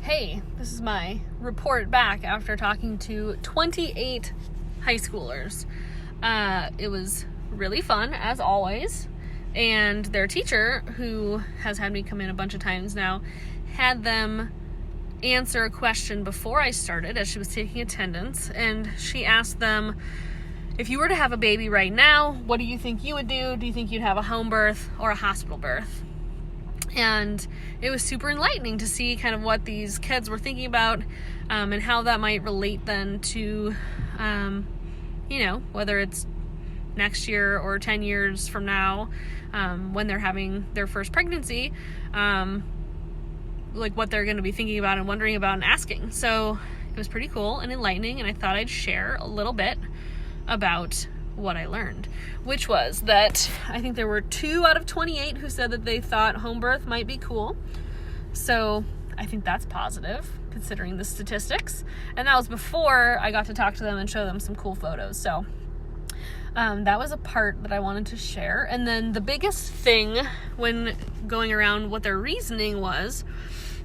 Hey, this is my report back after talking to 28 high schoolers. It was really fun, as always, and their teacher, who has had me come in a bunch of times now, had them answer a question before I started as she was taking attendance, and she asked them, if you were to have a baby right now, what do you think you would do? Do you think you'd have a home birth or a hospital birth? And it was super enlightening to see kind of what these kids were thinking about, and how that might relate then to, whether it's next year or 10 years from now, when they're having their first pregnancy, like what they're going to be thinking about and wondering about and asking. So it was pretty cool and enlightening, and I thought I'd share a little bit about what I learned, which was that I think there were 2 out of 28 who said that they thought home birth might be cool. So I think that's positive considering the statistics. And that was before I got to talk to them and show them some cool photos. So that was a part that I wanted to share. And then the biggest thing when going around what their reasoning was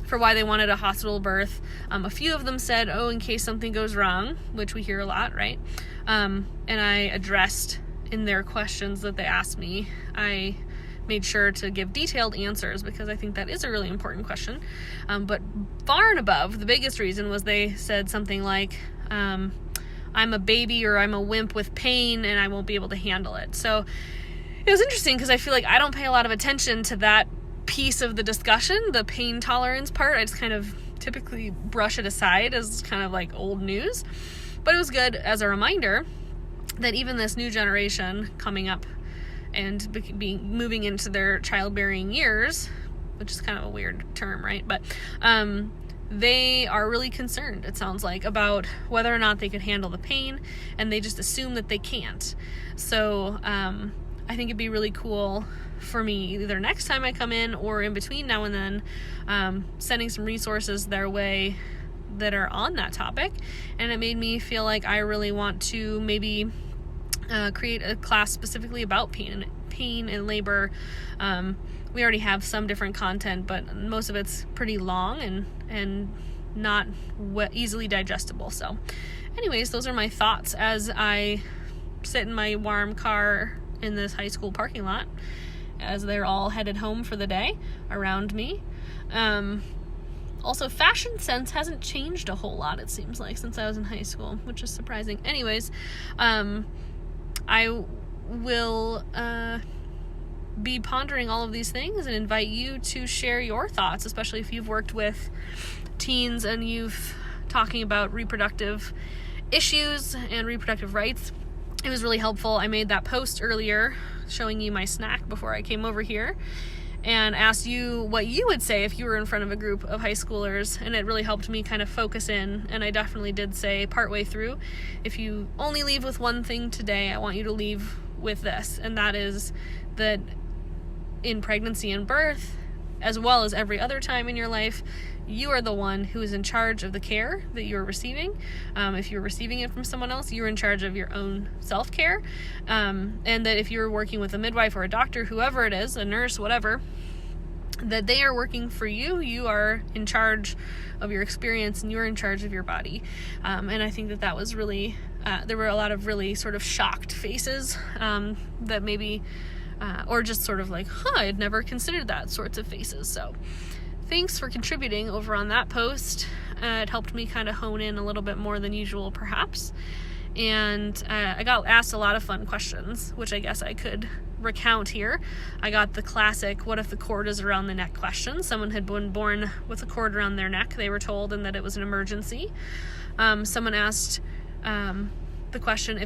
for why they wanted a hospital birth, a few of them said, in case something goes wrong, which we hear a lot, right? And I addressed in their questions that they asked me, I made sure to give detailed answers because I think that is a really important question. But far and above, the biggest reason was they said something like, I'm a baby or I'm a wimp with pain and I won't be able to handle it. So it was interesting because I feel like I don't pay a lot of attention to that piece of the discussion, the pain tolerance part. I just kind of typically brush it aside as kind of like old news. But it was good as a reminder that even this new generation coming up and moving into their childbearing years, which is kind of a weird term, right? But they are really concerned, it sounds like, about whether or not they could handle the pain, and they just assume that they can't. So I think it'd be really cool for me, either next time I come in or in between now and then, sending some resources their way that are on that topic. And it made me feel like I really want to maybe create a class specifically about pain and labor. We already have some different content, but most of it's pretty long and not easily digestible. So anyways, those are my thoughts as I sit in my warm car in this high school parking lot as they're all headed home for the day around me. Also, fashion sense hasn't changed a whole lot, it seems like, since I was in high school, which is surprising. Anyways, I will be pondering all of these things and invite you to share your thoughts, especially if you've worked with teens and you've talking about reproductive issues and reproductive rights. It was really helpful. I made that post earlier showing you my snack before I came over here and asked you what you would say if you were in front of a group of high schoolers, and it really helped me kind of focus in. And I definitely did say partway through, if you only leave with one thing today, I want you to leave with this, and that is that in pregnancy and birth, as well as every other time in your life, you are the one who is in charge of the care that you're receiving. If you're receiving it from someone else, you're in charge of your own self-care. And that if you're working with a midwife or a doctor, whoever it is, a nurse, whatever, that they are working for you. You are in charge of your experience and you're in charge of your body. And I think that was really, there were a lot of really sort of shocked faces that maybe, or just sort of like, I'd never considered that sorts of faces. So thanks for contributing over on that post. It helped me kind of hone in a little bit more than usual, perhaps. And I got asked a lot of fun questions, which I guess I could recount here. I got the classic, what if the cord is around the neck question. Someone had been born with a cord around their neck, they were told, and that it was an emergency. Someone asked the question,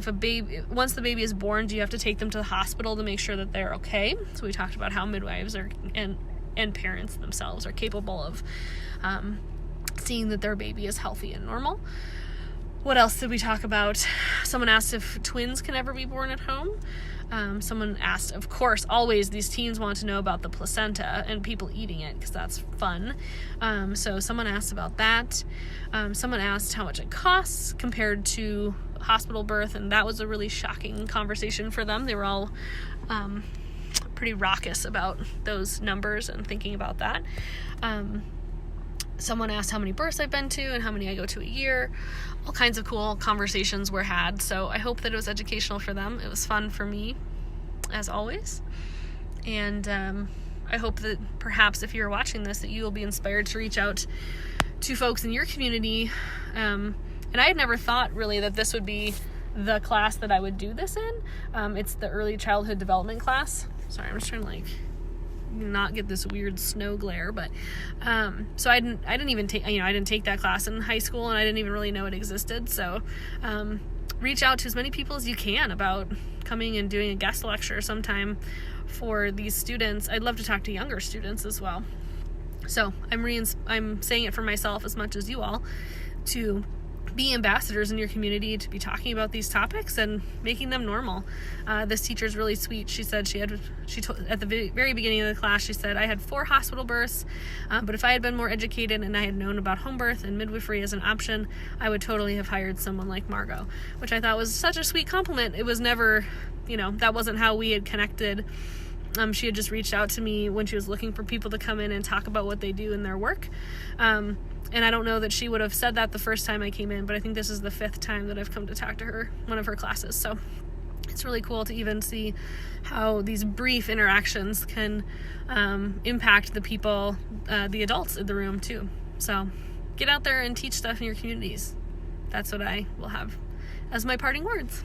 once the baby is born, do you have to take them to the hospital to make sure that they're okay? So we talked about how midwives and parents themselves are capable of seeing that their baby is healthy and normal. What else did we talk about? Someone asked if twins can ever be born at home. Someone asked, of course, always these teens want to know about the placenta and people eating it because that's fun. So someone asked about that. Someone asked how much it costs compared to hospital birth, and that was a really shocking conversation for them. They were all pretty raucous about those numbers and thinking about that. Someone asked how many births I've been to and how many I go to a year. All kinds of cool conversations were had. So I hope that it was educational for them. It was fun for me, as always. And I hope that perhaps if you're watching this, that you will be inspired to reach out to folks in your community. And I had never thought really that this would be the class that I would do this in. It's the early childhood development class. Sorry, I'm just trying to not get this weird snow glare, but so I didn't even take, I didn't take that class in high school, and I didn't even really know it existed. So reach out to as many people as you can about coming and doing a guest lecture sometime for these students. I'd love to talk to younger students as well. So I'm saying it for myself as much as you all, to be ambassadors in your community, to be talking about these topics and making them normal. This teacher's really sweet. She said at the very beginning of the class, she said, I had 4 hospital births, but if I had been more educated and I had known about home birth and midwifery as an option, I would totally have hired someone like Margo, which I thought was such a sweet compliment. It was never, that wasn't how we had connected. She had just reached out to me when she was looking for people to come in and talk about what they do in their work. And I don't know that she would have said that the first time I came in, but I think this is the 5th time that I've come to talk to her, one of her classes. So it's really cool to even see how these brief interactions can impact the people, the adults in the room too. So get out there and teach stuff in your communities. That's what I will have as my parting words.